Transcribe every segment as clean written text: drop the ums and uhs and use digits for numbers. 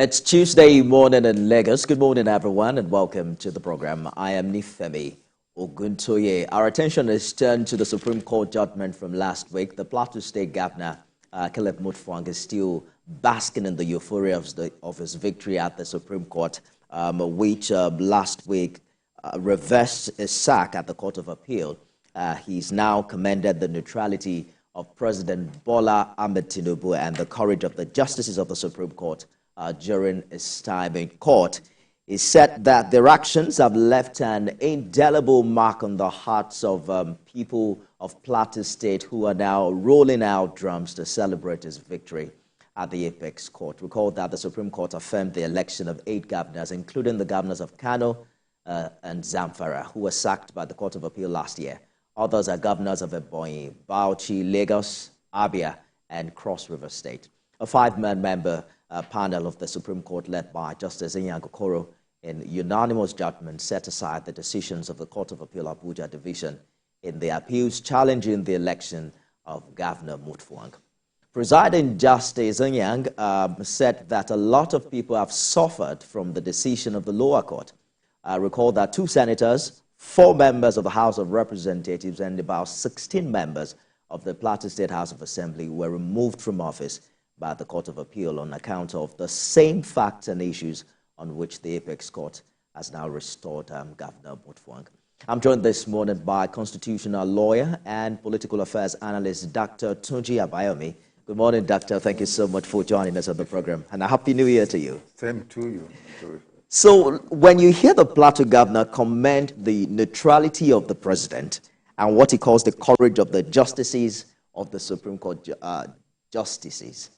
It's Tuesday morning in Lagos. Good morning, everyone, and welcome to the program. I am Nifemi Oguntoye. Our attention is turned to the Supreme Court judgment from last week. The Plateau State Governor, Mutfwang, is still basking in the euphoria of his victory at the Supreme Court, which last week reversed his sack at the Court of Appeal. He's now commended the neutrality of President Bola Ahmed Tinubu and the courage of the justices of the Supreme Court during his time in court. He said that their actions have left an indelible mark on the hearts of people of Plateau State who are now rolling out drums to celebrate his victory at the Apex Court. Recall that the Supreme Court affirmed the election of 8 governors, including the governors of Kano and Zamfara, who were sacked by the Court of Appeal last year. Others are governors of Ebonyi, Bauchi, Lagos, Abia, and Cross River State. A 5-man member panel of the Supreme Court, led by Justice Inyang Okoro, in unanimous judgment, set aside the decisions of the Court of Appeal Abuja Division in the appeals challenging the election of Governor Mutfwang. Presiding Justice Inyang said that a lot of people have suffered from the decision of the lower court. Recall that 2 senators, 4 members of the House of Representatives, and about 16 members of the Plateau State House of Assembly were removed from office by the Court of Appeal on account of the same facts and issues on which the Apex Court has now restored Governor Mutfwang. I'm joined this morning by constitutional lawyer and political affairs analyst, Dr. Tunji Abayomi. Good morning, Doctor. Thank you so much for joining us on the program, and a Happy New Year to you. Same to you. So when you hear the Plateau governor commend the neutrality of the president and what he calls the courage of the justices of the Supreme Court justices,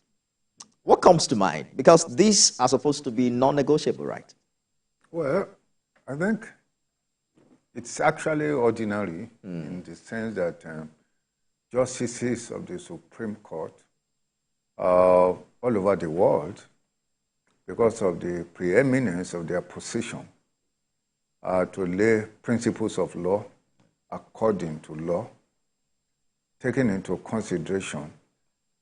what comes to mind? Because these are supposed to be non-negotiable, right? Well, I think it's actually ordinary in the sense that justices of the Supreme Court all over the world, because of the preeminence of their position, to lay principles of law according to law, taking into consideration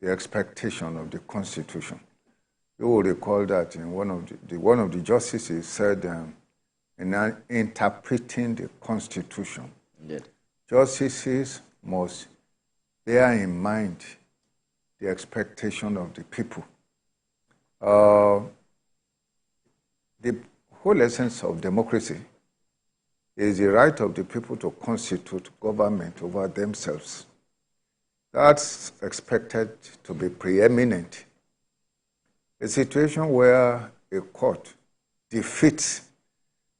the expectation of the Constitution. You will recall that in one of the justices said, in interpreting the Constitution, Indeed, justices must bear in mind the expectation of the people. The whole essence of democracy is the right of the people to constitute government over themselves. That's expected to be preeminent. A situation where a court defeats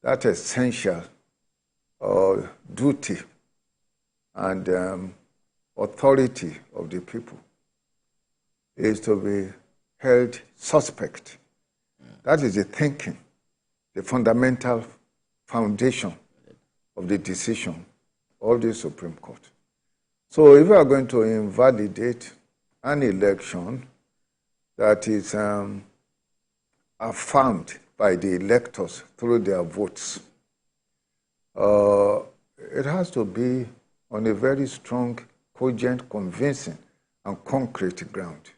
that essential duty and authority of the people is to be held suspect. That is the thinking, the fundamental foundation of the decision of the Supreme Court. So if we are going to invalidate an election that is affirmed by the electors through their votes, it has to be on a very strong, cogent, convincing, and concrete ground.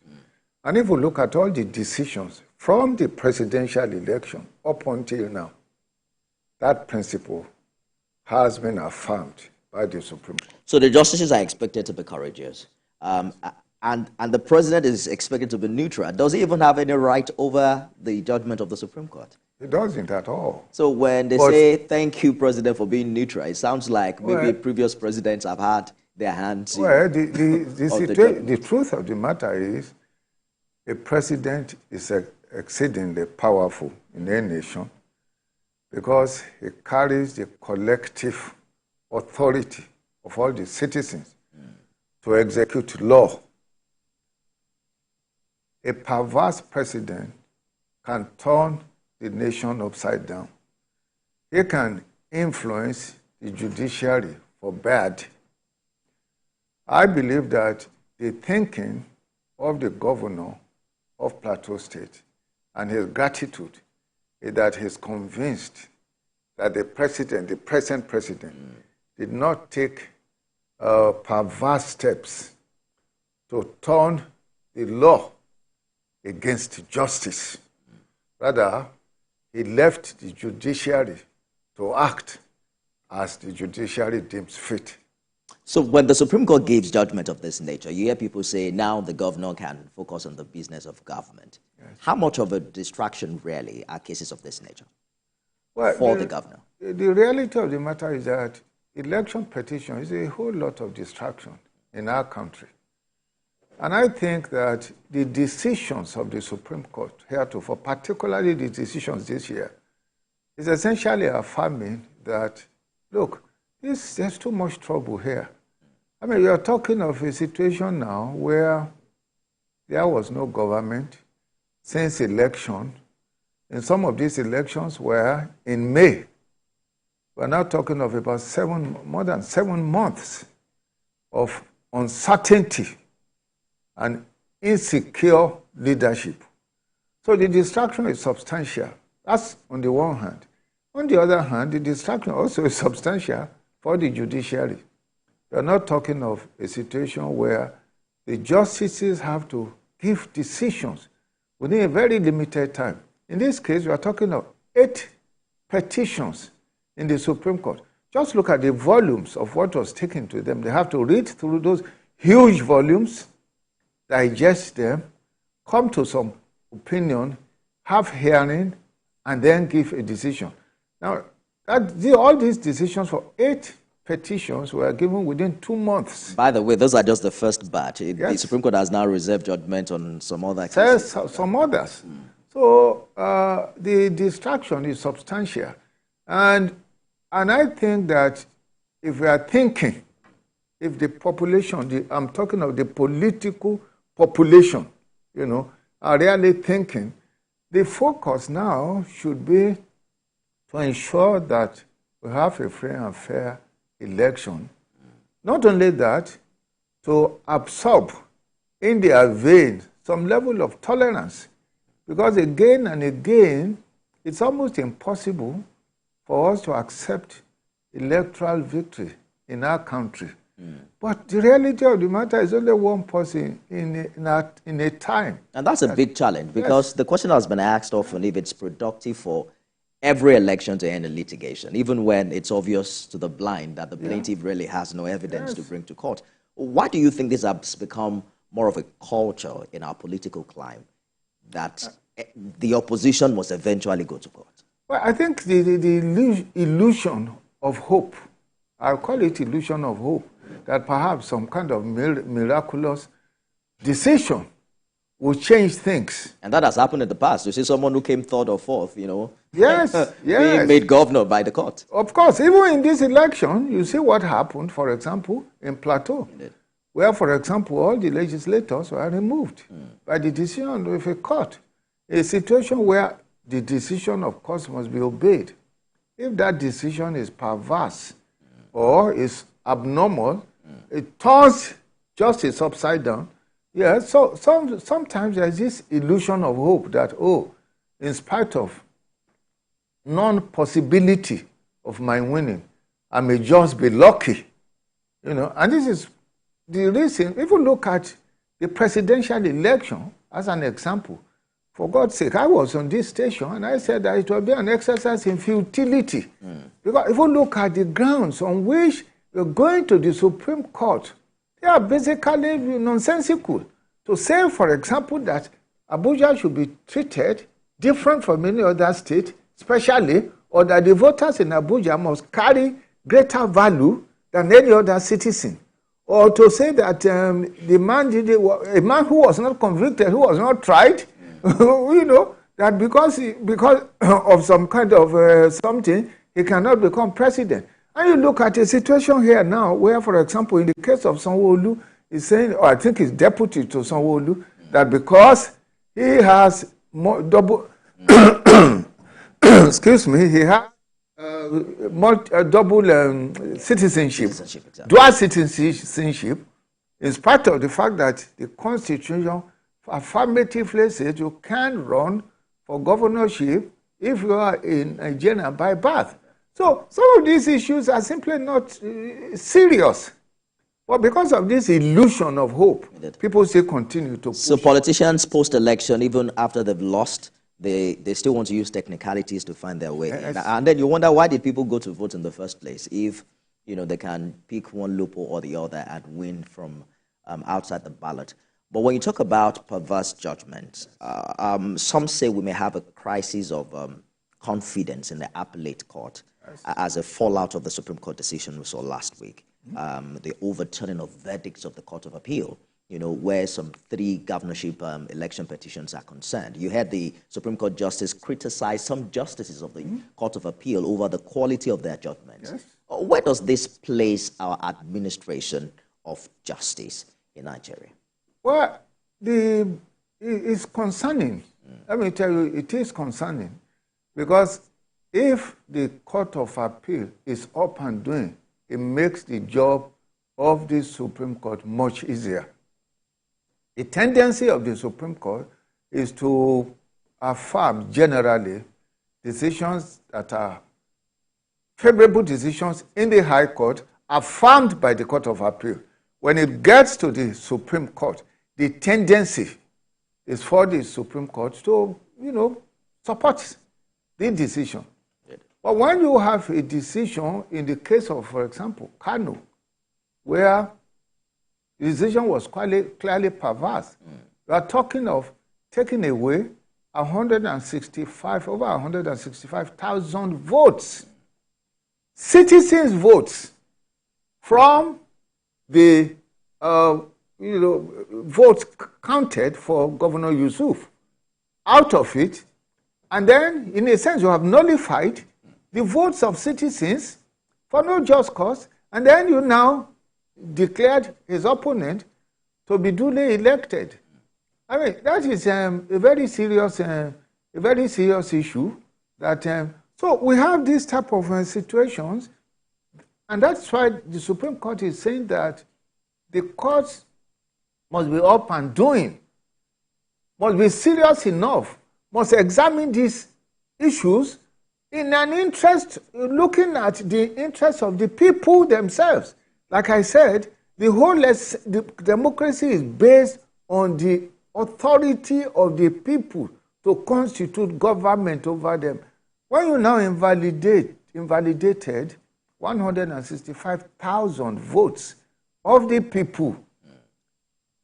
And if we look at all the decisions from the presidential election up until now, that principle has been affirmed by the Supreme Court. So the justices are expected to be courageous, and the president is expected to be neutral. Does he even have any right over the judgment of the Supreme Court? He doesn't at all. So when they say, thank you, President, for being neutral, it sounds like maybe previous presidents have had their hands. Well, the truth of the matter is a president is exceedingly powerful in a nation because he carries the collective authority of all the citizens to execute law. A perverse president can turn the nation upside down. He can influence the judiciary for bad. I believe that the thinking of the governor of Plateau State and his gratitude is that he's convinced that the present president, did not take perverse steps to turn the law against justice. Rather, he left the judiciary to act as the judiciary deems fit. So when the Supreme Court gives judgment of this nature, you hear people say now the governor can focus on the business of government. Yes. How much of a distraction really are cases of this nature for the governor? The reality of the matter is that election petition is a whole lot of distraction in our country. And I think that the decisions of the Supreme Court heretofore, particularly the decisions this year, is essentially affirming that, look, there's too much trouble here. I mean, we are talking of a situation now where there was no government since election. And some of these elections were in May. We're now talking of about more than 7 months of uncertainty and insecure leadership. So the distraction is substantial. That's on the one hand. On the other hand, the distraction also is substantial for the judiciary. We're not talking of a situation where the justices have to give decisions within a very limited time. In this case, we are talking of 8 petitions in the Supreme Court. Just look at the volumes of what was taken to them. They have to read through those huge volumes, digest them, come to some opinion, have hearing, and then give a decision. Now, all these decisions for 8 petitions were given within 2 months. By the way, those are just the first batch. Yes. The Supreme Court has now reserved judgment on some other cases. Some others. So the distraction is substantial. And I think that if we are thinking, if the population, I'm talking of the political population, are really thinking, the focus now should be to ensure that we have a free and fair election. Not only that, to absorb in their vein some level of tolerance. Because again and again, it's almost impossible for us to accept electoral victory in our country. But the reality of the matter is only one person in a time. And that's a big challenge, because the question has been asked often if it's productive for every election to end in litigation, even when it's obvious to the blind that the plaintiff really has no evidence to bring to court. Why do you think this has become more of a culture in our political climate, that the opposition must eventually go to court? Well, I think the illusion of hope, I'll call it illusion of hope, that perhaps some kind of miraculous decision will change things. And that has happened in the past. You see someone who came 3rd or 4th, being made governor by the court. Of course, even in this election, you see what happened, for example, in Plateau, where, for example, all the legislators were removed by the decision of a court. A situation where the decision, of course, must be obeyed. If that decision is perverse or is abnormal, it turns justice upside down. So sometimes there's this illusion of hope that, in spite of non-possibility of my winning, I may just be lucky. And this is the reason. If you look at the presidential election as an example, for God's sake, I was on this station and I said that it will be an exercise in futility. Because if you look at the grounds on which we're going to the Supreme Court, they are basically nonsensical. To say, for example, that Abuja should be treated different from any other state, especially, or that the voters in Abuja must carry greater value than any other citizen. Or to say that a man who was not convicted, who was not tried, that because of some kind of something, he cannot become president. And you look at a situation here now where, for example, in the case of Sanwo-Olu, he's saying, or I think he's deputy to Sanwo-Olu, that because he has double, excuse me, he has double citizenship, exactly. Dual citizenship, in spite of the fact that the Constitution affirmatively says you can run for governorship if you are in Nigeria by birth. So some of these issues are simply not serious. But because of this illusion of hope, people still continue to push. So politicians post-election, even after they've lost, they still want to use technicalities to find their way in. Yes. And then you wonder, why did people go to vote in the first place if, they can pick one loophole or the other and win from outside the ballot? But when you talk about perverse judgment, some say we may have a crisis of confidence in the appellate court as a fallout of the Supreme Court decision we saw last week, the overturning of verdicts of the Court of Appeal, where some 3 governorship election petitions are concerned. You had the Supreme Court justice criticize some justices of the Court of Appeal over the quality of their judgments. Yes. Where does this place our administration of justice in Nigeria? Well, it's concerning. Let me tell you, it is concerning. Because if the Court of Appeal is up and doing, it makes the job of the Supreme Court much easier. The tendency of the Supreme Court is to affirm generally decisions that are favorable decisions in the High Court affirmed by the Court of Appeal. When it gets to the Supreme Court, the tendency is for the Supreme Court to, support the decision. But when you have a decision in the case of, for example, Kano, where the decision was clearly perverse, we are talking of taking away over 165,000 votes, citizens' votes from the votes counted for Governor Yusuf out of it, and then, in a sense, you have nullified the votes of citizens for no just cause, and then you now declared his opponent to be duly elected. I mean, that is a very serious issue. So we have these type of situations, and that's why the Supreme Court is saying that the courts must be up and doing, must be serious enough, must examine these issues in an interest, looking at the interests of the people themselves. Like I said, the democracy is based on the authority of the people to constitute government over them. When you now invalidated 165,000 votes of the people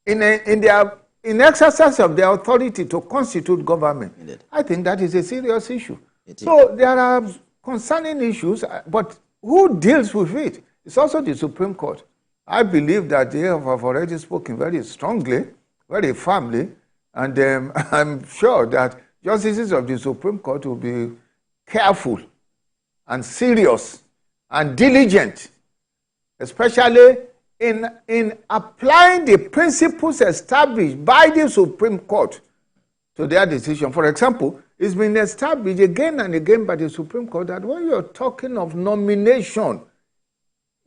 in exercise of their authority to constitute government, Indeed. I think that is a serious issue. So there are concerning issues, but who deals with it? It's also the Supreme Court. I believe that they have already spoken very strongly, very firmly, and I'm sure that justices of the Supreme Court will be careful and serious and diligent, especially in applying the principles established by the Supreme Court to their decision. For example, it's been established again and again by the Supreme Court that when you're talking of nomination,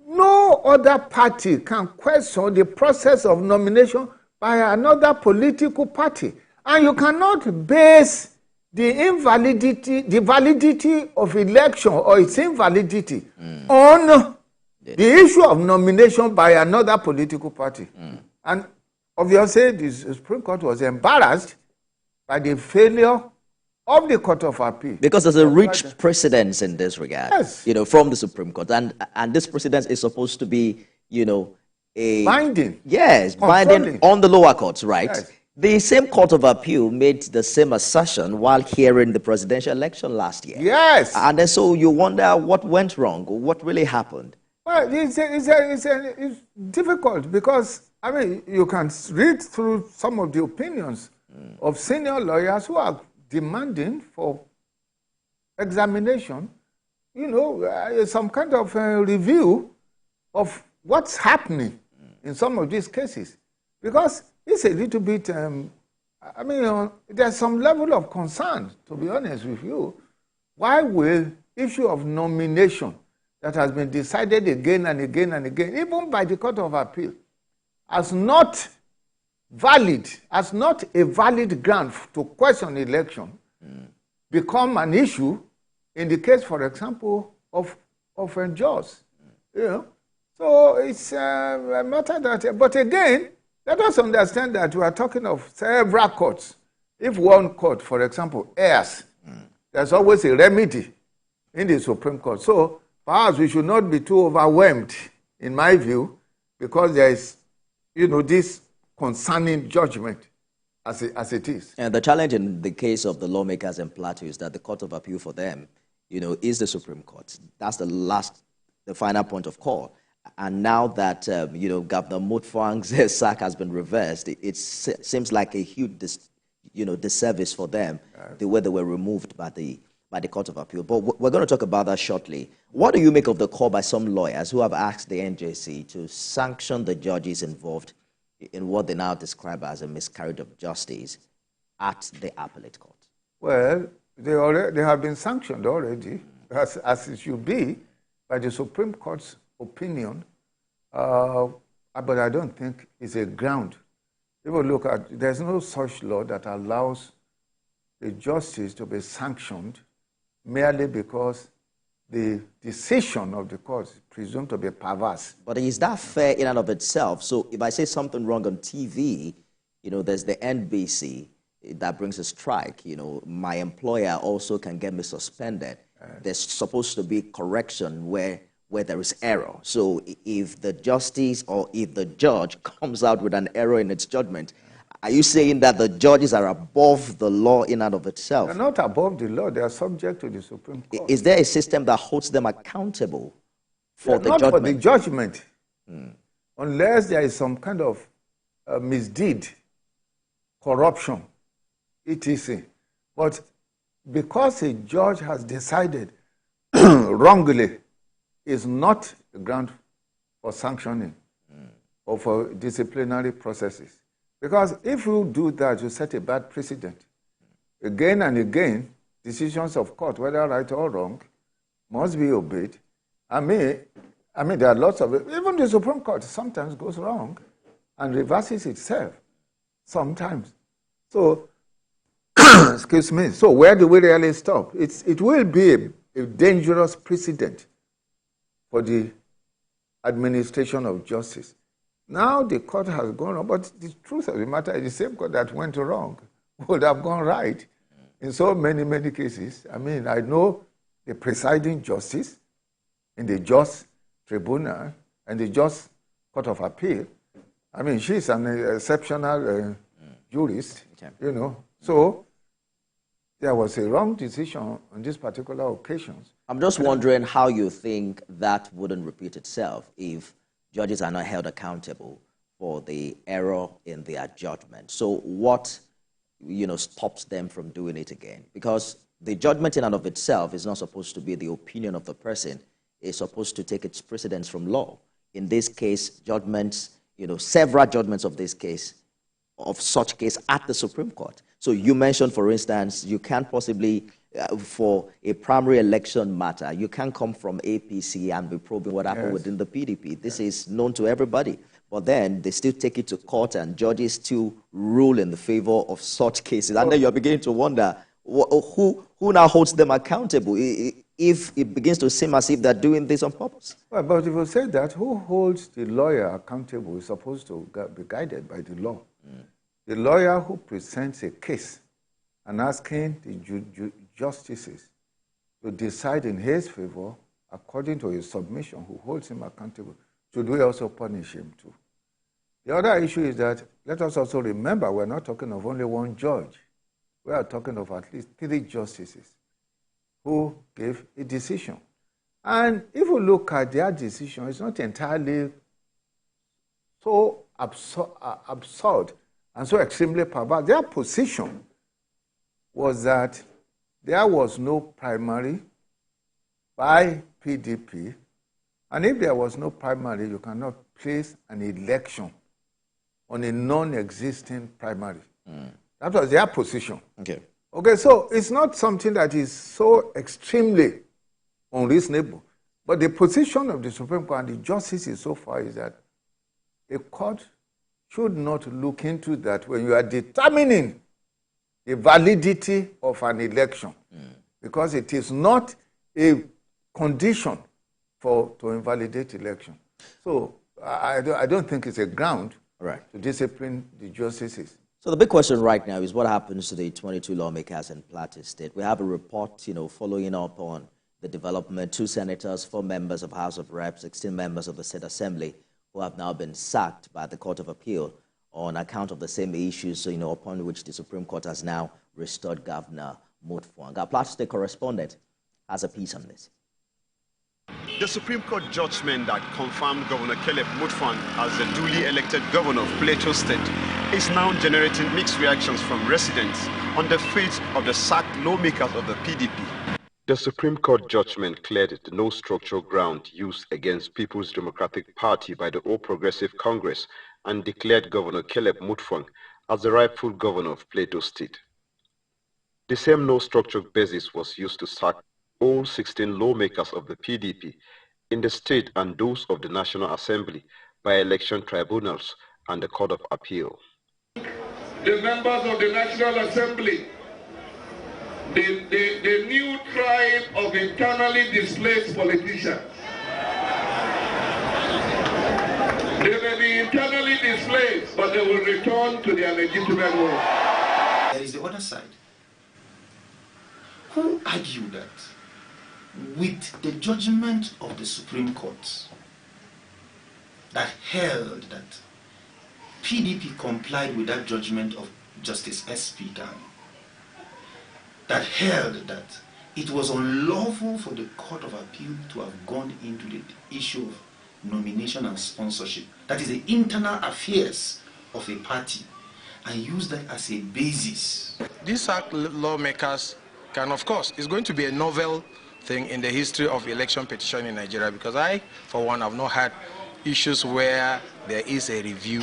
no other party can question the process of nomination by another political party. And you cannot base the validity of election or its invalidity on the issue of nomination by another political party. And obviously, the Supreme Court was embarrassed by the failure of the Court of Appeal. Because there's a rich precedence in this regard, Yes. From the Supreme Court. And this precedence is supposed to be, a... Binding. Yes, Controlling. binding on the lower courts, right? Yes. The same Court of Appeal made the same assertion while hearing the presidential election last year. Yes. And then so you wonder what went wrong, what really happened. Well, it's difficult because, I mean, you can read through some of the opinions of senior lawyers who are demanding for examination, some kind of review of what's happening in some of these cases. Because it's a little bit, there's some level of concern, to be honest with you. Why will issue of nomination that has been decided again and again and again, even by the Court of Appeal, as not a valid ground to question election, become an issue in the case, for example, of Jaws. So it's a matter that, but again, let us understand that we are talking of several courts. If one court, for example, errs, there's always a remedy in the Supreme Court. So perhaps we should not be too overwhelmed, in my view, because there is, this concerning judgment as it is. And the challenge in the case of the lawmakers in Plateau is that the Court of Appeal for them, is the Supreme Court. That's the final point of call. And now that, Governor Mutfwang's sack has been reversed, it seems like a huge disservice for them, the way they were removed by the Court of Appeal. But we're going to talk about that shortly. What do you make of the call by some lawyers who have asked the NJC to sanction the judges involved in what they now describe as a miscarriage of justice at the appellate court? Well, they have been sanctioned already, as it should be, by the Supreme Court's opinion, but I don't think it's a ground. If you look at, there's no such law that allows the justice to be sanctioned merely because the decision of the court is presumed to be perverse. But is that fair in and of itself? So if I say something wrong on TV, there's the NBC that brings a strike. My employer also can get me suspended. There's supposed to be correction where there is error. So if the justice or if the judge comes out with an error in its judgment, are you saying that the judges are above the law in and of itself? They're not above the law. They are subject to the Supreme Court. Is there a system that holds them accountable for the not judgment? For the judgment, unless there is some kind of misdeed, corruption, etc. But because a judge has decided wrongly, is not a ground for sanctioning or for disciplinary processes. Because if you do that, you set a bad precedent. Again and again, decisions of court, whether right or wrong, must be obeyed. I mean, there are lots of it. Even the Supreme Court sometimes goes wrong and reverses itself. Sometimes. So, excuse me. So where do we really stop? It will be a dangerous precedent for the administration of justice. Now the court has gone wrong, but the truth of the matter is the same court that went wrong would have gone right in so many, many cases. I mean, I know the presiding justice in the Just Tribunal and the Just Court of Appeal. I mean, she's an exceptional jurist, So there was a wrong decision on this particular occasions. I'm just wondering how you think that wouldn't repeat itself if judges are not held accountable for the error in their judgment. So what, stops them from doing it again? Because the judgment in and of itself is not supposed to be the opinion of the person. It's supposed to take its precedence from law. In this case, judgments, several judgments of such case at the Supreme Court. So you mentioned, for instance, you can't possibly, for a primary election matter, you can't come from APC and be probing what happened within the PDP. This is known to everybody. But then they still take it to court and judges still rule in the favor of such cases. And then you're beginning to wonder, who now holds them accountable if it begins to seem as if they're doing this on purpose? Well, but if you say that, who holds the lawyer accountable is supposed to be guided by the law. The lawyer who presents a case and asking the justices to decide in his favor according to his submission, who holds him accountable, should we also punish him too? The other issue is that let us also remember we're not talking of only one judge. We are talking of at least 3 justices who gave a decision. And if you look at their decision, it's not entirely so absurd and so extremely perverse. Their position was that there was no primary by PDP, and if there was no primary, you cannot place an election on a non-existing primary. That was their position. Okay, so it's not something that is so extremely unreasonable. But the position of the Supreme Court and the justices so far is that a court should not look into that when you are determining the validity of an election, because it is not a condition to invalidate election. So I don't think it's a ground to discipline the justices. So the big question right now is what happens to the 22 lawmakers in Plateau State? We have a report, following up on the development. 2 senators, 4 members of House of Reps, 16 members of the State Assembly who have now been sacked by the Court of Appeal on account of the same issues, upon which the Supreme Court has now restored Governor Mutfwang. Our Plateau State correspondent has a piece on this. The Supreme Court judgment that confirmed Governor Caleb Mutfwang as the duly elected governor of Plateau State is now generating mixed reactions from residents on the fate of the sacked lawmakers of the PDP. The Supreme Court judgment cleared the no structural ground used against People's Democratic Party by the All Progressive Congress and declared Governor Caleb Mutfwang as the rightful governor of Plateau State. The same no structural basis was used to sack all 16 lawmakers of the PDP in the state and those of the National Assembly by election tribunals and the Court of Appeal. The members of the National Assembly, the new tribe of internally displaced politicians. They may be internally displaced, but they will return to their legitimate home. There is the other side, who argue that with the judgment of the Supreme Court that held that PDP complied with that judgment of Justice S.P. Down, that held that it was unlawful for the Court of Appeal to have gone into the issue of nomination and sponsorship, that is the internal affairs of a party, and use that as a basis. These lawmakers can, of course, it's going to be a novel thing in the history of election petition in Nigeria, because I, for one, have not had issues where there is a review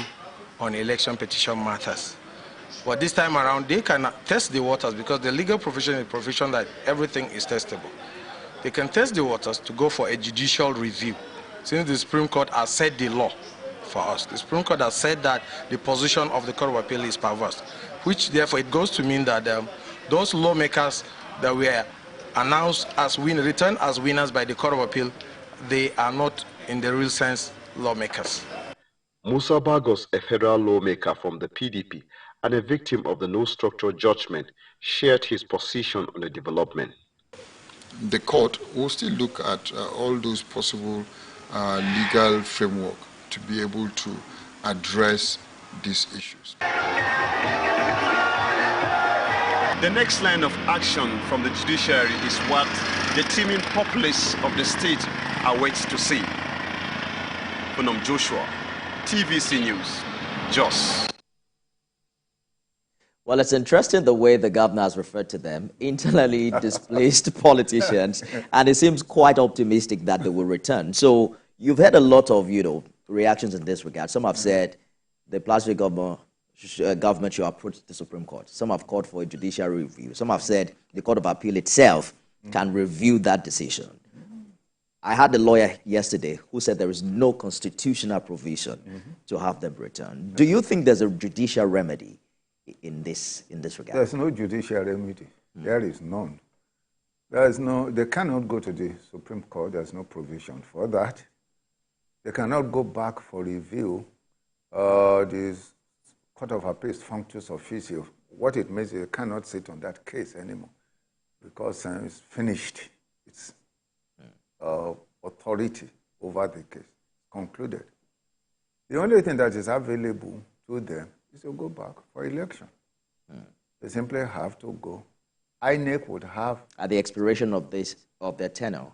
on election petition matters. But this time around, they can test the waters, because the legal profession is a profession that everything is testable. They can test the waters to go for a judicial review, since the Supreme Court has set the law for us. The Supreme Court has said that the position of the Court of Appeal is perverse, which therefore it goes to mean that those lawmakers that were announced as returned as winners by the Court of Appeal, they are not in the real sense lawmakers. Musa Bagos, a federal lawmaker from the PDP and a victim of the no structural judgment, shared his position on the development. The court will still look at all those possible legal framework to be able to address these issues. The next line of action from the judiciary is what the teeming populace of the state awaits to see. Funam Joshua, TVC News, Jos. Well, it's interesting the way the governor has referred to them, internally displaced politicians, and it seems quite optimistic that they will return. So you've had a lot of, reactions in this regard. Some have said the Plateau government should approach the Supreme Court. Some have called for a judicial review. Some have said the Court of Appeal itself can review that decision. I had a lawyer yesterday who said there is no constitutional provision to have them return. Do you think there's a judicial remedy in this regard? There's no judicial remedy. There is none. They cannot go to the Supreme Court. There's no provision for that. They cannot go back for review. This Court of Appeal functions officio. What it means is they cannot sit on that case anymore because it's finished. It's authority over the case concluded. The only thing that is available to them is to go back for election. They simply have to go. INEC would have... At the expiration of their tenure?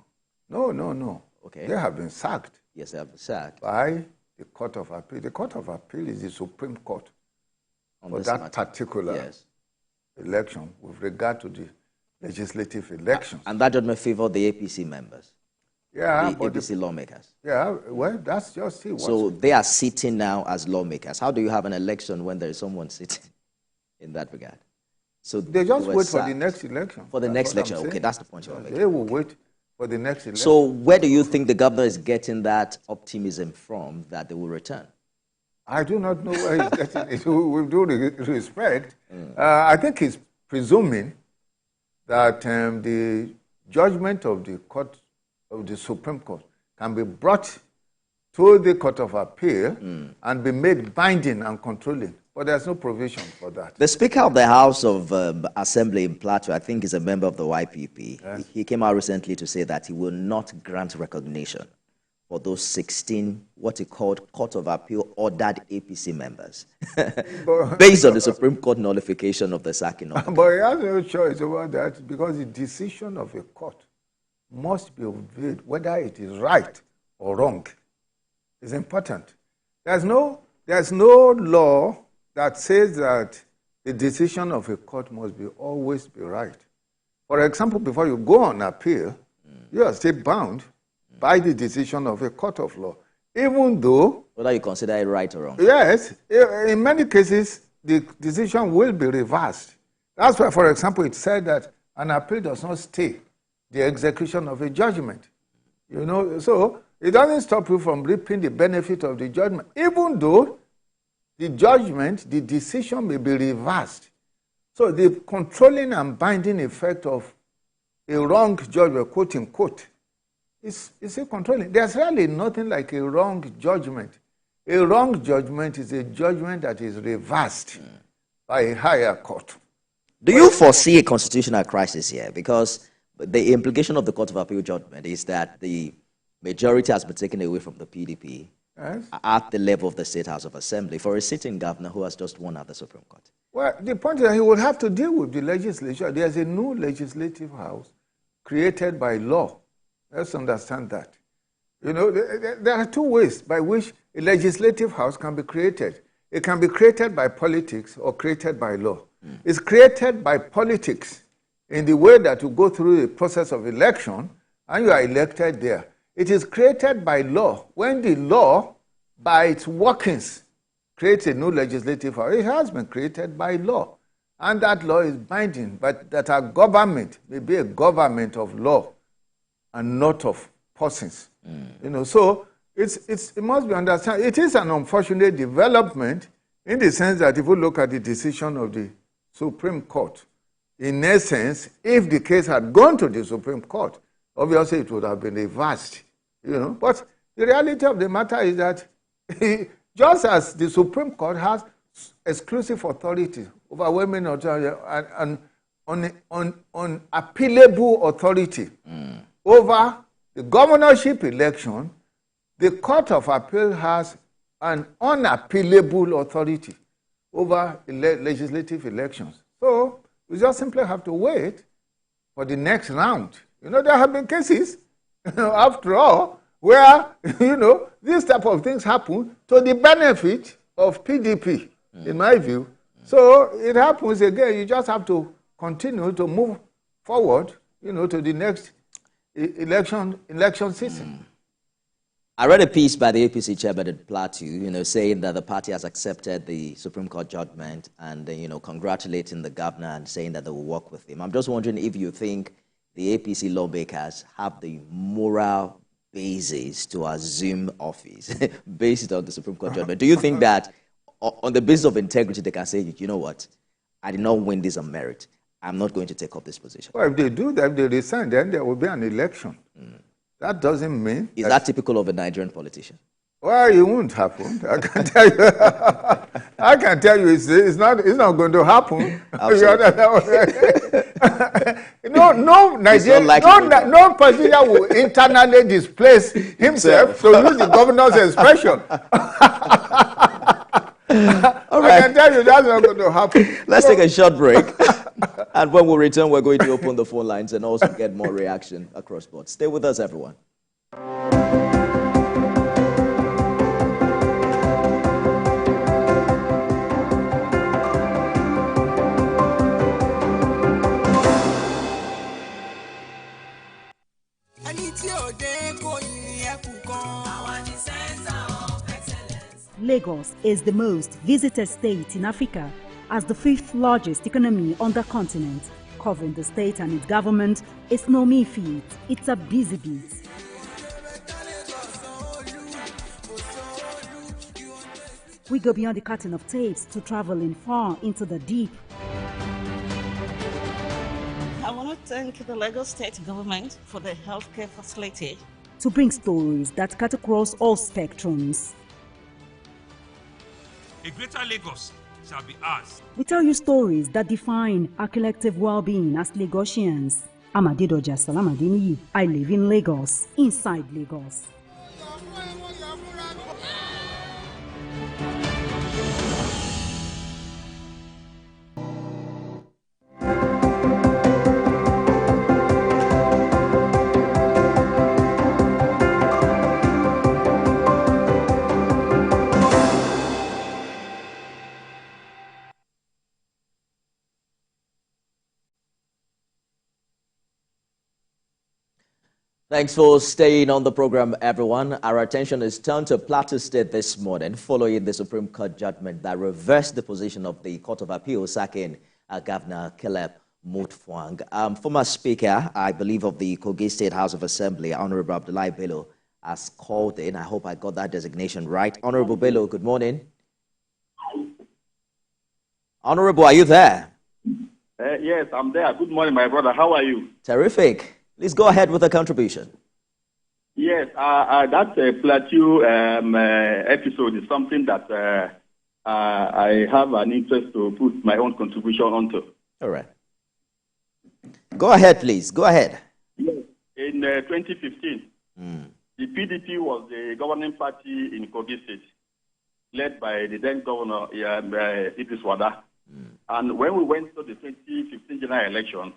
No. Okay. They have been sacked. Yes, they have been sacked. By the Court of Appeal. The Court of Appeal is the Supreme Court for that particular election with regard to the legislative elections. And that judgment favored the APC members? Yeah. The APC lawmakers? Yeah, well, that's just it. So they are sitting now as lawmakers. How do you have an election when there is someone sitting in that regard? So they just wait for the next election. For the next election, okay, that's the point you're making. They will wait for the next election. So where do you think the governor is getting that optimism from that they will return? I do not know where he's getting it. With due respect, I think he's presuming that the judgment of the court, of the Supreme Court, can be brought to the Court of Appeal and be made binding and controlling but there's no provision for that. The Speaker of the House of Assembly in Plateau, I think, is a member of the YPP. Yes. He came out recently to say that he will not grant recognition for those 16, what he called Court of Appeal ordered APC members, based on the Supreme Court nullification of the sacking of. But he has no choice about that, because the decision of a court must be obeyed, whether it is right or wrong. It's important. There's no law that says that the decision of a court must always be right. For example, before you go on appeal, you are still bound by the decision of a court of law, even though... Whether you consider it right or wrong. Yes. In many cases, the decision will be reversed. That's why, for example, it said that an appeal does not stay the execution of a judgment. So it doesn't stop you from reaping the benefit of the judgment, even though the judgment, the decision may be reversed. So the controlling and binding effect of a wrong judgment, quote unquote, is still controlling. There's really nothing like a wrong judgment. A wrong judgment is a judgment that is reversed by a higher court. Do you foresee a constitutional crisis here? Because the implication of the Court of Appeal judgment is that the majority has been taken away from the PDP. Yes. At the level of the State House of Assembly for a sitting governor who has just won at the Supreme Court. Well, the point is that he will have to deal with the legislature. There's a new legislative house created by law. Let's understand that. There are two ways by which a legislative house can be created. It can be created by politics or created by law. It's created by politics in the way that you go through the process of election and you are elected there. It is created by law. When the law, by its workings, creates a new legislative house, it has been created by law. And that law is binding, but that our government may be a government of law and not of persons. So it must be understood. It is an unfortunate development in the sense that if you look at the decision of the Supreme Court, in essence, if the case had gone to the Supreme Court, obviously it would have been reversed. But the reality of the matter is that just as the Supreme Court has exclusive authority, overwhelming authority, and unappealable authority over the governorship election, the Court of Appeal has an unappealable authority over legislative elections. So we just simply have to wait for the next round. There have been cases, after all, where, these type of things happen to the benefit of PDP, in my view. So it happens again. You just have to continue to move forward, to the next election season. I read a piece by the APC chairman in Plateau, saying that the party has accepted the Supreme Court judgment and, congratulating the governor and saying that they will work with him. I'm just wondering if you think the APC lawmakers have the moral basis to assume office based on the Supreme Court judgment. Do you think that on the basis of integrity they can say, you know what, I did not win this on merit, I'm not going to take up this position? Well, if they do that, if they resign, then there will be an election. That doesn't mean... Is that typical of a Nigerian politician? Well, it won't happen. I can tell you. I can tell you, it's not going to happen. No Nigerian, no politician will internally displace himself. So use the governor's expression. All right. I can tell you that's not going to happen. Let's take a short break. And when we return, we're going to open the phone lines and also get more reaction across board. Stay with us, everyone. Lagos is the most visited state in Africa as the fifth largest economy on the continent. Covering the state and its government is no mean feat, it's a busy beat. We go beyond the curtain of tapes to traveling far into the deep. I want to thank the Lagos State government for the healthcare facility. To bring stories that cut across all spectrums. A greater Lagos shall be ours. We tell you stories that define our collective well-being as Lagosians. I'm Adedoja Salamadini. I live in Lagos, inside Lagos. Thanks for staying on the program, everyone. Our attention is turned to Plateau State this morning following the Supreme Court judgment that reversed the position of the Court of Appeal sacking Governor Caleb Mutfwang. Former Speaker, I believe, of the Kogi State House of Assembly, Honorable Abdullahi Bello, has called in. I hope I got that designation right. Honorable Bello, good morning. Honorable, are you there? Yes, I'm there. Good morning, my brother. How are you? Terrific. Please go ahead with the contribution. Yes, that Plateau episode is something that I have an interest to put my own contribution onto. All right. Go ahead, please. Go ahead. Yes. In 2015, the PDP was the governing party in Kogi State, led by the then governor, Idris Wada. And when we went to the 2015 general election,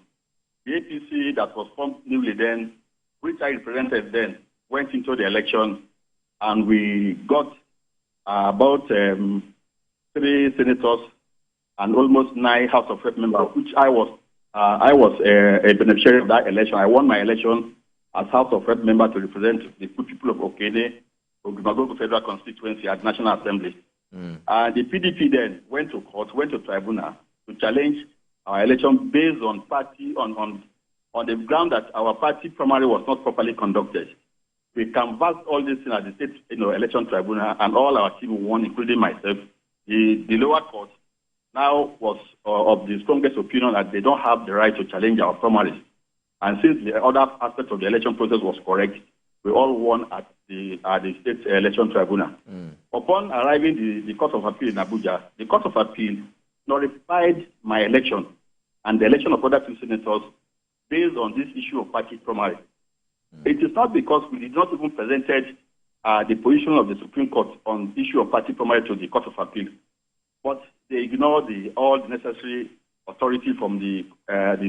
the APC that was formed newly then, which I represented then, went into the election, and we got about 3 senators and almost 9 House of Rep members, which I was a beneficiary of that election. I won my election as House of Rep member to represent the good people of Okene, Ogumagogo Federal Constituency at National Assembly. And the PDP then went to court, went to tribunal to challenge our election based on party on the ground that our party primary was not properly conducted. We canvassed all this thing at the state election tribunal, and all our team won, including myself. The lower court now was of the strongest opinion that they don't have the right to challenge our primaries. And since the other aspect of the election process was correct, we all won at the state election tribunal. Upon arriving the Court of Appeal in Abuja, the Court of Appeal nullified my election and the election of other 2 senators based on this issue of party primary. It is not because we did not even presented the position of the Supreme Court on the issue of party primary to the Court of Appeal, but they ignored all the necessary authority from the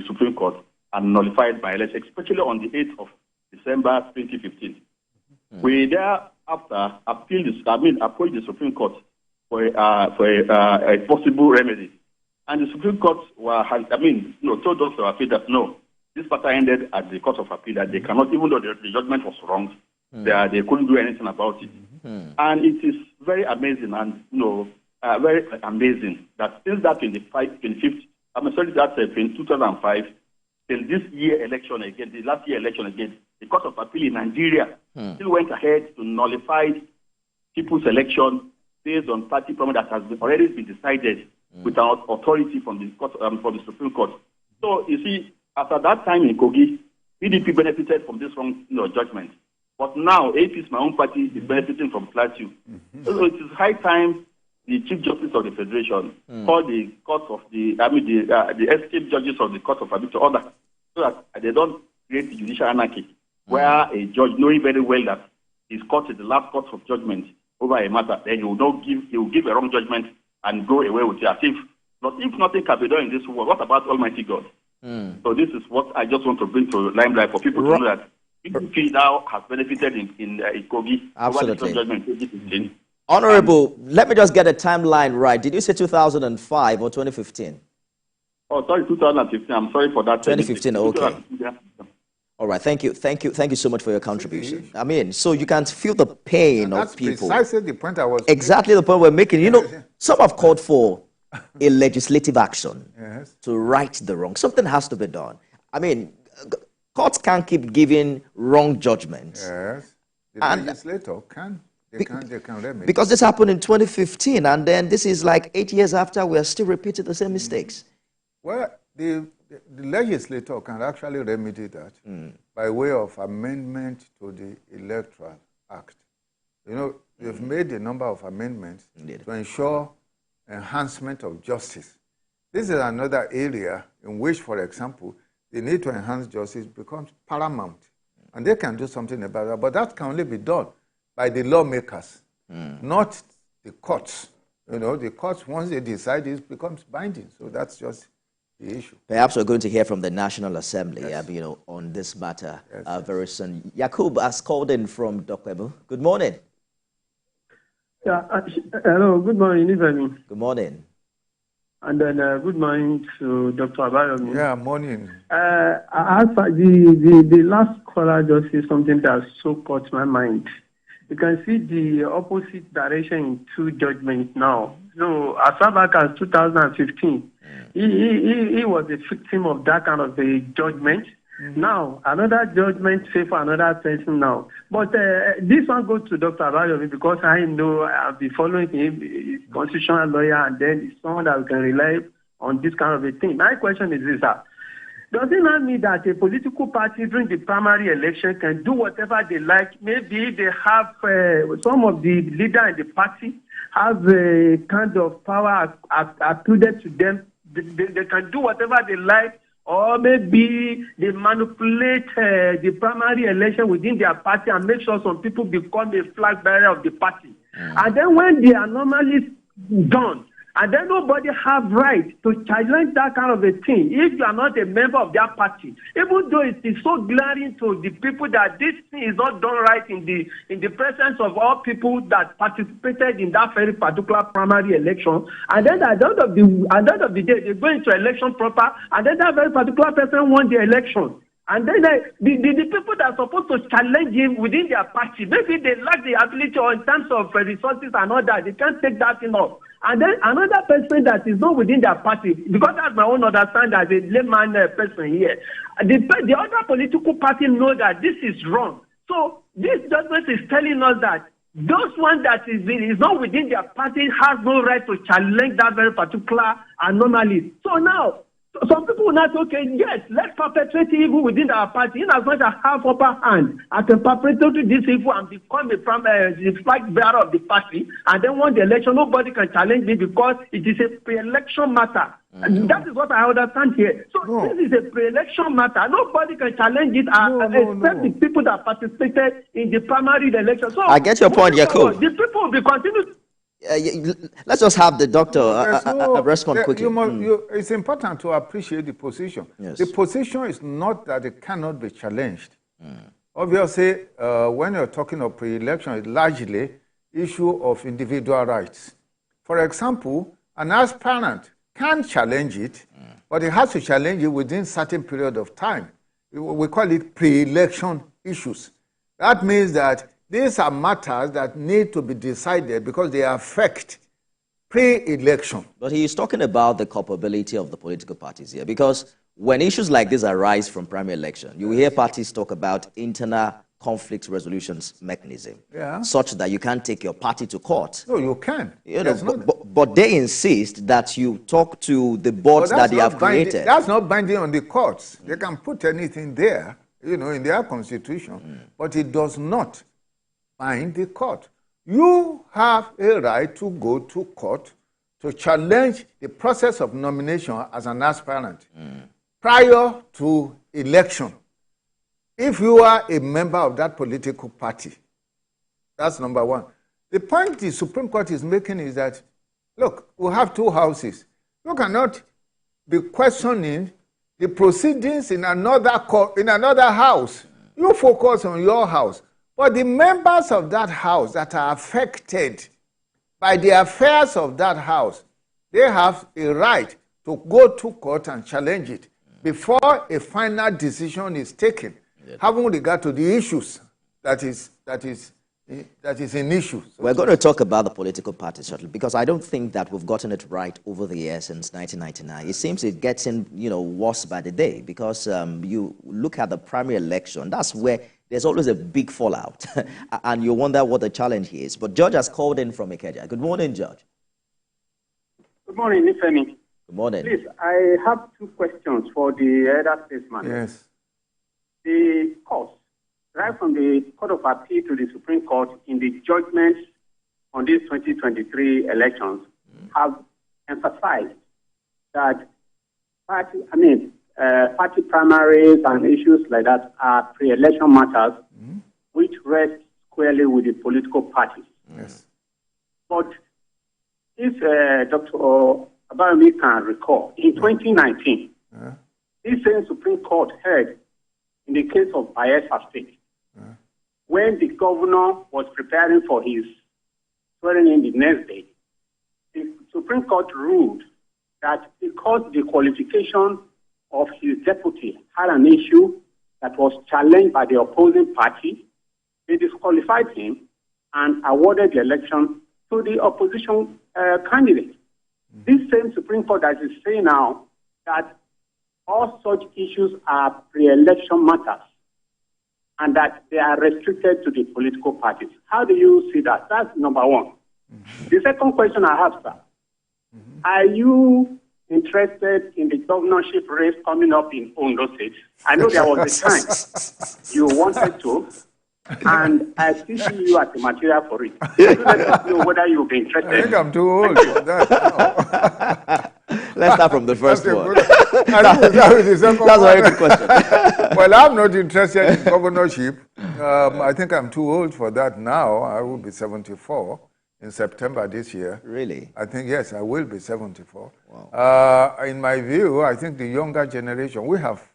Supreme Court and nullified my election, especially on the 8th of December 2015. We thereafter approached the Supreme Court for a possible remedy. And the Supreme Court told us to appeal that no, this matter ended at the Court of Appeal, that they cannot, even though the judgment was wrong, they couldn't do anything about it. And it is very amazing and very amazing that since that 2005 till this year election again, the last year election again, the Court of Appeal in Nigeria still went ahead to nullify people's election based on party primary that has already been decided without authority from the Supreme Court. So you see, after that time in Kogi, PDP benefited from this wrong judgment. But now, APC, my own party, is benefiting from Plateau. So it is high time the Chief Justice of the Federation called the court of the escape judges of the Court of Appeal to order, so that they don't create judicial anarchy, where a judge, knowing very well that his court is the last court of judgment over a matter, then he will give a wrong judgment and go away with it as if nothing can be done in this world. What about Almighty God? So this is what I just want to bring to limelight for people to know that PDP now has benefited in Kogi over the judgment in 2015. Honorable, let me just get a timeline right. Did you say 2005 or 2015? Oh, sorry, 2015. I'm sorry for that. 2015, okay. All right, thank you so much for your contribution. I mean, so you can feel the pain of people. That's precisely the point I was exactly the point we're making. You know, some have called for a legislative action to right the wrong. Something has to be done. I mean, courts can't keep giving wrong judgments. Yes, the legislator can. They can remedy. Because this happened in 2015, and then this is like 8 years after, we are still repeating the same mistakes. Well, the legislator can actually remedy that by way of amendment to the Electoral Act. You know, they've made a number of amendments to ensure enhancement of justice. This is another area in which, for example, the need to enhance justice becomes paramount. And they can do something about that. But that can only be done by the lawmakers, not the courts. The courts, once they decide, it becomes binding. So that's just the issue. Perhaps we're going to hear from the National Assembly on this matter very soon. Yakub has called in from Dokwebu. Good morning. Yeah, hello, good morning, Ifemi. Good morning. And then good morning to Dr. Abayomi. Yeah, morning. The last caller just said something that so caught my mind. You can see the opposite direction in two judgments now. So as far back as 2015, he was a victim of that kind of a judgment. Now, another judgment favor another person now. But this one goes to Dr. Abayomi because I know I'll be following him, he's a constitutional lawyer, and then he's someone that we can rely on this kind of a thing. My question is this, sir. Does it not mean that a political party during the primary election can do whatever they like? Maybe they have some of the leaders in the party have a kind of power accrued to them. They can do whatever they like. Or maybe they manipulate the primary election within their party and make sure some people become a flag bearer of the party. And then when the anomalies done, and then nobody have right to challenge that kind of a thing if you are not a member of their party, even though it is so glaring to the people that this thing is not done right in the presence of all people that participated in that very particular primary election. And then at the end of the day, they go into election proper, and then that very particular person won the election. And then the people that are supposed to challenge him within their party, maybe they lack the ability or in terms of resources and all that, they can't take that thing off. And then another person that is not within their party, because that's my own understanding as a layman person here, the other political party know that this is wrong. So this judgment is telling us that those one that is not within their party has no right to challenge that very particular anomaly. So now, some people will not say, okay, yes, let's perpetrate evil within our party. In as much as have upper hand, I can perpetrate this evil and become the flag bearer of the party. And then when the election, nobody can challenge me because it is a pre-election matter. And that is what I understand here. So this is a pre-election matter. Nobody can challenge it except the people that participated in the primary election. So I get your point, Yakub. The people will be continuing. Let's just have the doctor respond quickly. It's important to appreciate the position. Yes. The position is not that it cannot be challenged. Obviously, when you're talking of pre-election, it's largely issue of individual rights. For example, an aspirant can challenge it, but it has to challenge it within a certain period of time. We call it pre-election issues. That means that these are matters that need to be decided because they affect pre-election. But he is talking about the culpability of the political parties here, because when issues like this arise from primary election, you hear parties talk about internal conflict resolutions mechanism, such that you can't take your party to court. No, you can. But they insist that you talk to the boards that they have created. That's not binding on the courts. They can put anything there, in their constitution, but it does not bind the court. You have a right to go to court to challenge the process of nomination as an aspirant prior to election. If you are a member of that political party, that's number one. The point the Supreme Court is making is that, look, we have two houses. You cannot be questioning the proceedings in another house. You focus on your house. But the members of that house that are affected by the affairs of that house, they have a right to go to court and challenge it before a final decision is taken, having regard to the issues that is in issue. We're going to talk about the political parties shortly, because I don't think that we've gotten it right over the years since 1999. It seems it gets worse by the day, because you look at the primary election, that's where there's always a big fallout, and you wonder what the challenge is. But George has called in from Ikeja. Good morning, George. Good morning, Ifemi. Good morning. Please, I have two questions for the elder statesman. Yes. The courts, right from the Court of Appeal to the Supreme Court in the judgments on these 2023 elections, have emphasized that party primaries and issues like that are pre-election matters which rest squarely with the political parties. Yes. But if Dr. Abayomi can recall, in 2019, this same Supreme Court heard in the case of Bayelsa State, when the governor was preparing for his swearing in the next day, the Supreme Court ruled that because the qualification of his deputy had an issue that was challenged by the opposing party, they disqualified him and awarded the election to the opposition candidate. This same Supreme Court that is saying now that all such issues are pre-election matters and that they are restricted to the political parties. How do you see that? That's number one. The second question I have, sir, are you interested in the governorship race coming up in Ondo State? I know there was a time you wanted to, and I still see you as the material for it. So let us know whether you'll be interested. I think I'm too old for that. Let's start from the first one. That's a very good question. Well, I'm not interested in governorship. I think I'm too old for that now. I will be 74 in September this year. Really? I think, yes, I will be 74. Wow. In my view, I think the younger generation, we have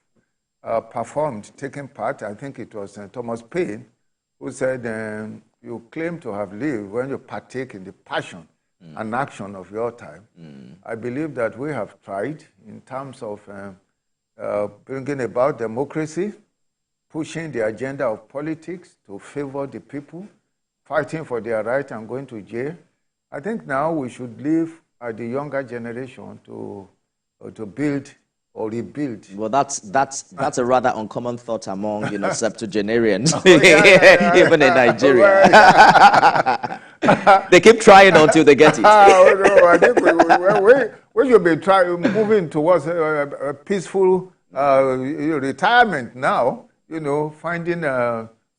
performed, taken part. I think it was Thomas Paine who said, you claim to have lived when you partake in the passion and action of your time. I believe that we have tried in terms of bringing about democracy, pushing the agenda of politics to favor the people, fighting for their right and going to jail. I think now we should leave the younger generation to build or rebuild. Well, that's a rather uncommon thought among septuagenarians, even in Nigeria. They keep trying until they get it. No, I think we should be moving towards a peaceful retirement now. Finding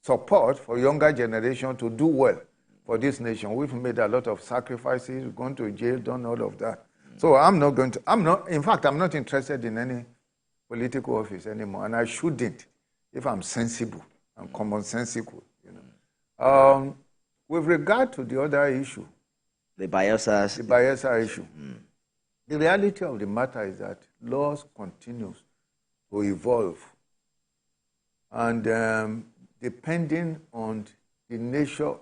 support for younger generation to do well for this nation. We've made a lot of sacrifices, gone to jail, done all of that. So in fact, I'm not interested in any political office anymore, and I shouldn't if I'm sensible and commonsensical. With regard to the other issue, the Bayelsa issue, the reality of the matter is that laws continues to evolve, and depending on the nature,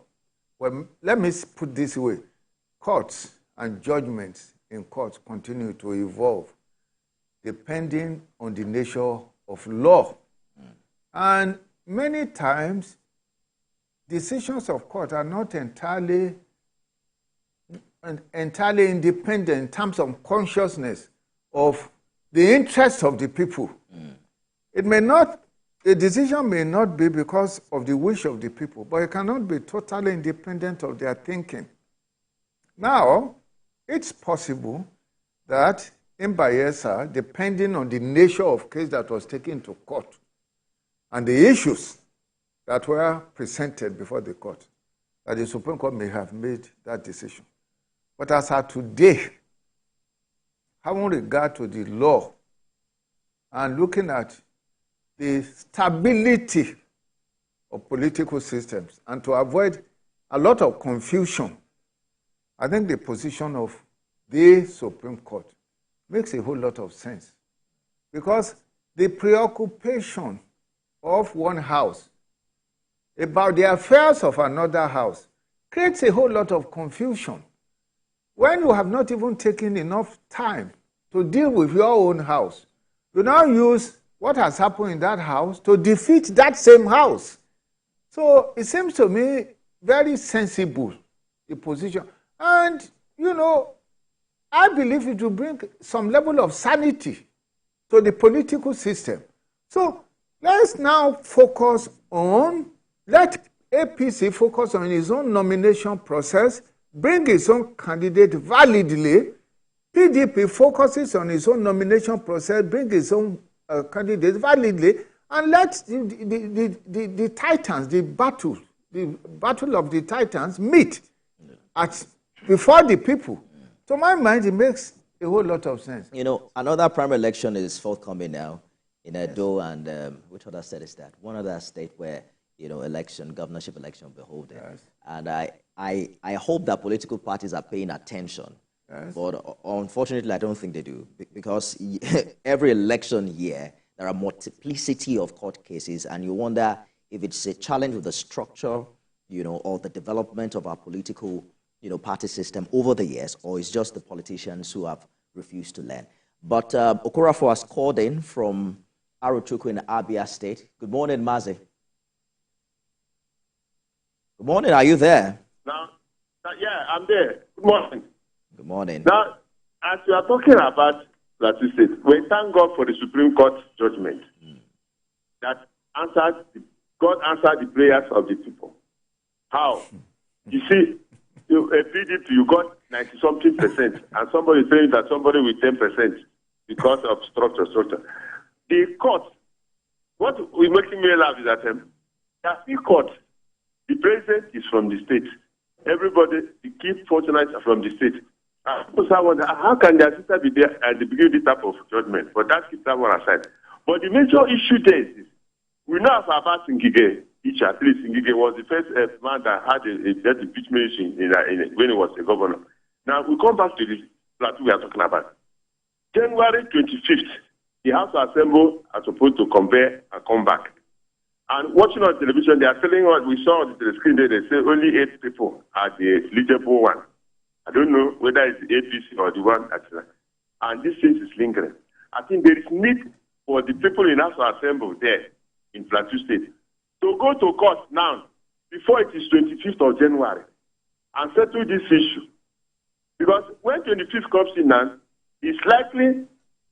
well, let me put this way, courts and judgments in courts continue to evolve depending on the nature of law. And many times, decisions of court are not entirely independent in terms of consciousness of the interests of the people. A decision may not be because of the wish of the people, but it cannot be totally independent of their thinking. Now, it's possible that in Bayelsa, depending on the nature of case that was taken to court and the issues that were presented before the court, that the Supreme Court may have made that decision. But as of today, having regard to the law and looking at the stability of political systems and to avoid a lot of confusion, I think the position of the Supreme Court makes a whole lot of sense, because the preoccupation of one house about the affairs of another house creates a whole lot of confusion. When you have not even taken enough time to deal with your own house, you now use what has happened in that house to defeat that same house. So it seems to me very sensible, the position. And, I believe it will bring some level of sanity to the political system. So let's now let APC focus on its own nomination process, bring its own candidate validly. PDP focuses on its own nomination process, bring its own candidate validly, and let the titans, the battle of the titans meet before the people. To my mind, it makes a whole lot of sense. You know, another primary election is forthcoming now in Edo, and which other state is that? One other state where, you know, governorship election will be holding. Yes. And I hope that political parties are paying attention. Yes. But unfortunately, I don't think they do, because every election year, there are multiplicity of court cases, and you wonder if it's a challenge with the structure, you know, or the development of our political, you know, party system over the years, or it's just the politicians who have refused to learn. But Okorafor has called in from Arochukwu in Abia State. Good morning, Mazi. Good morning, are you there? Now, yeah, I'm there. Good morning. Good morning. Now, as you are talking about Plateau State, we thank God for the Supreme Court judgment that God answered the prayers of the people. How? You see, a PDP, you got 90-something%, and somebody is saying that somebody with 10% because of structure. The court, what is making me laugh is that the court, the president is from the state. Everybody, the key functionaries are from the state. So I wonder, how can the assistant be there at the beginning of this type of judgment? But that keeps that one aside. But the major issue there is, we know about Ngige. At least Ngige was the first man that had that impeachment when he was a governor. Now, we come back to the plateau we are talking about. January 25th, the House of Assembly are supposed to compare and come back. And watching on television, they are telling us, we saw on the screen there, they say only 8 people are the eligible one. I don't know whether it's the APC or the one that's and this thing is lingering. I think there is need for the people in House of Assembly there in Plateau State to go to court now before it is 25th of January and settle this issue. Because when 25th comes in now, it's likely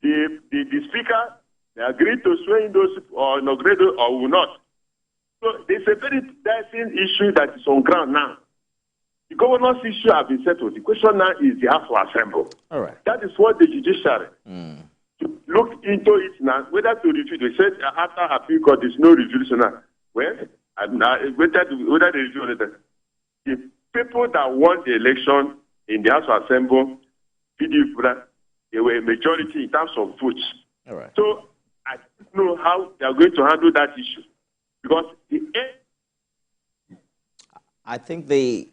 the speaker they agree to swear in those or inaugurate or will not. So there's a very dicey issue that is on ground now. The governor's issue has been settled. The question now is the House of Assembly. All right. That is what the judiciary to look into it now, whether to review. They said after appeal court, there's no review now. Well, whether they review it, the people that won the election in the House of Assembly, PDP, they were a majority in terms of votes. All right. So I don't know how they are going to handle that issue. Because I think the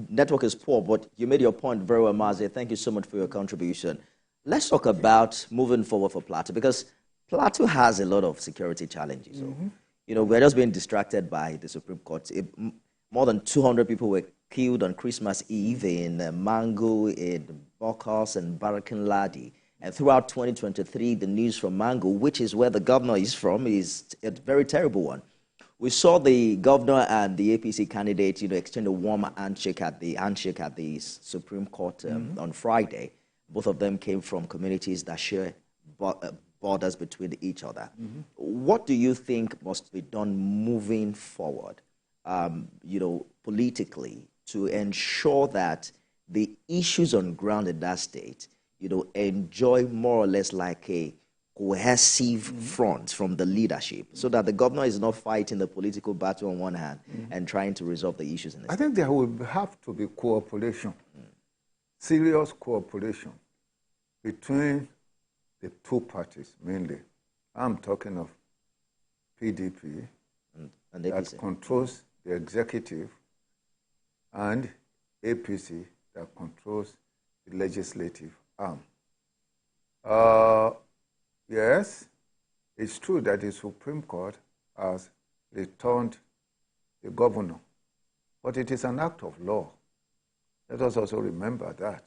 network is poor, but you made your point very well, Mazi. Thank you so much for your contribution. Let's talk about moving forward for Plateau, because Plateau has a lot of security challenges. So, you know, we're just being distracted by the Supreme Court. More than 200 people were killed on Christmas Eve in Mango, in Bokos, and Barakin Ladi. And throughout 2023, the news from Mango, which is where the governor is from, is a very terrible one. We saw the governor and the APC candidate, you know, exchange a warm handshake at the Supreme Court on Friday. Both of them came from communities that share borders between each other. What do you think must be done moving forward, you know, politically, to ensure that the issues on ground in that state, you know, enjoy more or less like a cohesive front from the leadership, so that the governor is not fighting the political battle on one hand and trying to resolve the issues in the state? I think there will have to be cooperation, serious cooperation between the two parties mainly. I'm talking of PDP and that controls the executive and APC that controls the legislative arm. Yes, it's true that the Supreme Court has returned the governor, but it is an act of law. Let us also remember that,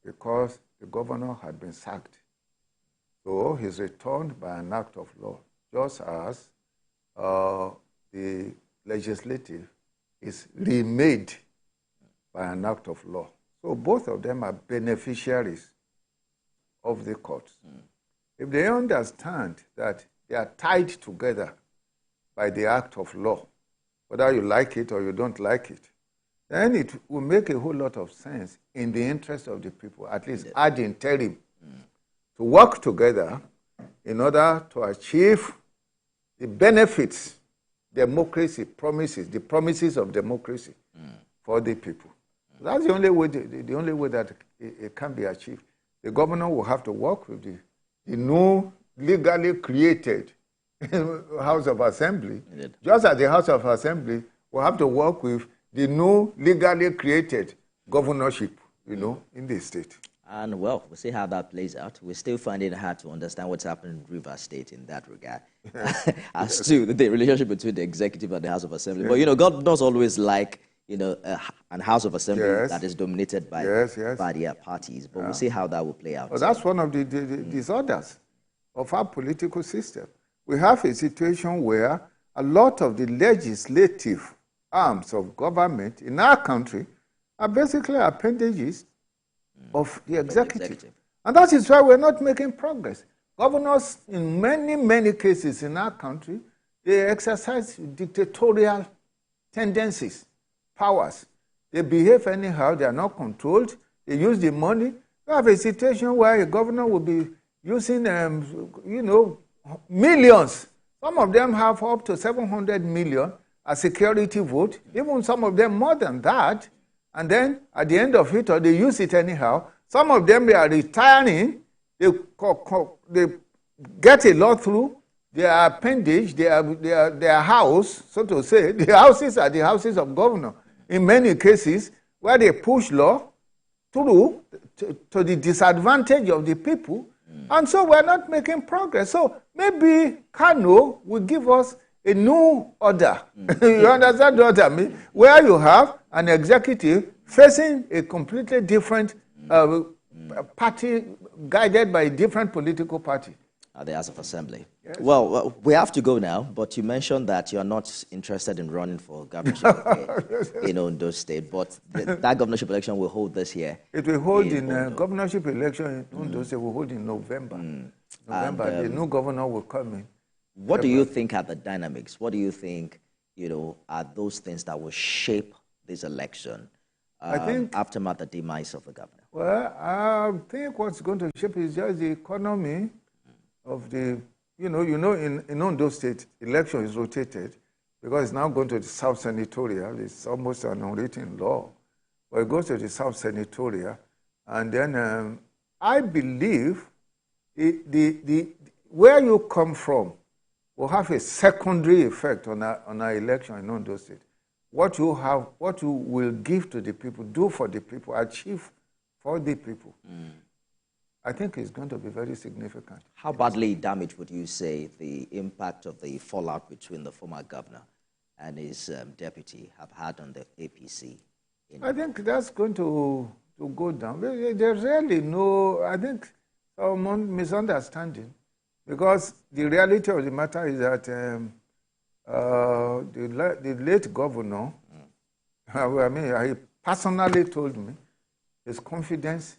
because the governor had been sacked. So he's returned by an act of law, just as the legislative is remade by an act of law. So both of them are beneficiaries of the courts. If they understand that they are tied together by the act of law, whether you like it or you don't like it, then it will make a whole lot of sense in the interest of the people, at least ad interim, to work together in order to achieve the benefits democracy promises, the promises of democracy for the people. That's the only way that it can be achieved. the governor will have to work with the new legally created House of Assembly, just as the House of Assembly will have to work with the new legally created governorship, in the state. And, well, we'll see how that plays out. We're still finding it hard to understand what's happening in Rivers State in that regard, as to the relationship between the executive and the House of Assembly. But, God does always like, an House of Assembly that is dominated by their parties. But we'll see how that will play out. Well, that's one of the disorders of our political system. We have a situation where a lot of the legislative arms of government in our country are basically appendages of the executive. And that is why we're not making progress. Governors, in many, many cases in our country, they exercise dictatorial tendencies, powers. They behave anyhow, they are not controlled, they use the money. We have a situation where a governor will be using, millions. Some of them have up to 700 million as security vote, even some of them more than that. And then at the end of it, or they use it anyhow. Some of them, they are retiring, they get a lot through, their appendage, their house, so to say. The houses are the houses of governor in many cases, where they push law through to the disadvantage of the people. And so we're not making progress. So maybe Kano will give us a new order. You understand what I mean? Where you have an executive facing a completely different party, guided by a different political party. The House of Assembly. Yes. Well, we have to go now, but you mentioned that you are not interested in running for governorship in Ondo State, but that governorship election will hold this year. It will hold in governorship election in Ondo State will hold in November. November, and, the new governor will come in. What do you think are the dynamics? What do you think, are those things that will shape this election I think, after the demise of the governor? Well, I think what's going to shape is just the economy of the, in Ondo State, election is rotated because it's now going to the South Senatorial. It's almost an unwritten law. But it goes to the South Senatorial. And then I believe where you come from will have a secondary effect on our election in Ondo State. What you will give to the people, do for the people, achieve for the people. I think it's going to be very significant. How badly damaged would you say the impact of the fallout between the former governor and his deputy have had on the APC? I think that's going to go down. There's really no, I think, some misunderstanding, because the reality of the matter is that the late governor, he personally told me his confidence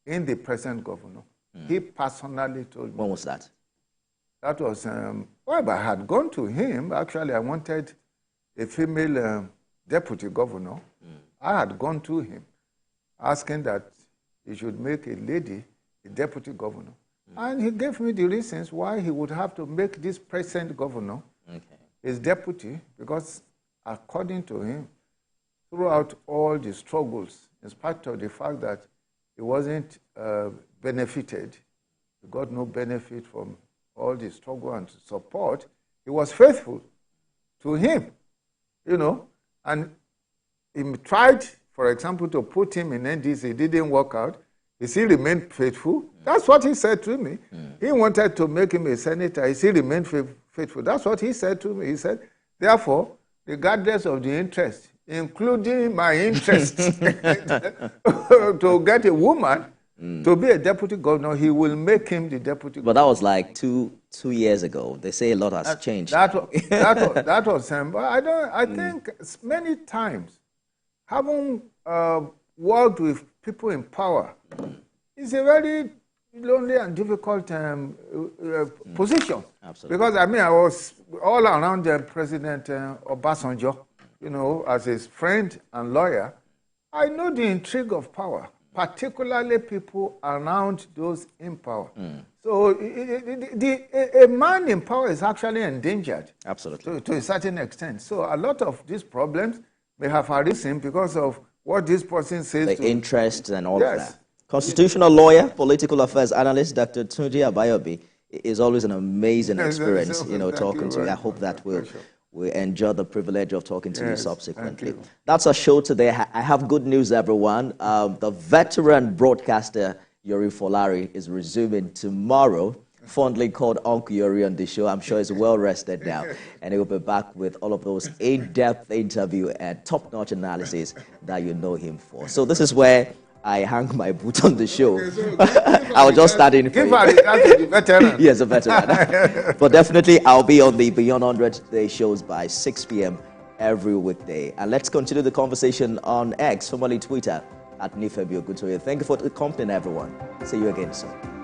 in the present governor. He personally told me. When was that? That was, I had gone to him. Actually, I wanted a female deputy governor. I had gone to him asking that he should make a lady a deputy governor. And he gave me the reasons why he would have to make this present governor his deputy, because according to him, throughout all the struggles, in spite of the fact that he wasn't benefited, he got no benefit from all the struggle and support, he was faithful to him, and he tried, for example, to put him in NDC. It didn't work out. He still remained faithful. That's what he said to me. He wanted to make him a senator. He still remained faithful. That's what he said to me. He said, therefore, regardless of the interest, including my interest to get a woman to be a deputy governor, he will make him the deputy governor. But that was like two years ago. They say a lot has changed. That was I think many times, having worked with people in power, is a very lonely and difficult position. Absolutely. Because, I was all around President Obasanjo, as his friend and lawyer. I know the intrigue of power, particularly people around those in power. So a man in power is actually endangered. Absolutely. To a certain extent. So a lot of these problems may have arisen because of what this person says. The interest and all of that. Constitutional lawyer, political affairs analyst, Dr. Tunji Abayomi. Is always an amazing experience, talking to you. I hope that we'll enjoy the privilege of talking to you subsequently. That's our show today. I have good news, everyone. The veteran broadcaster, Yori Folari, is resuming tomorrow, fondly called Uncle Yori on the show. I'm sure he's well rested now, and he will be back with all of those in-depth interview and top-notch analysis that you know him for. So this is where I hang my boot on the show. I was just starting. Give her the veteran. Yes, a veteran. But definitely, I'll be on the Beyond 100 Day shows by 6 p.m. every weekday. And let's continue the conversation on X, formerly Twitter, @Nifemi Oguntoye. Thank you for accompanying everyone. See you again soon.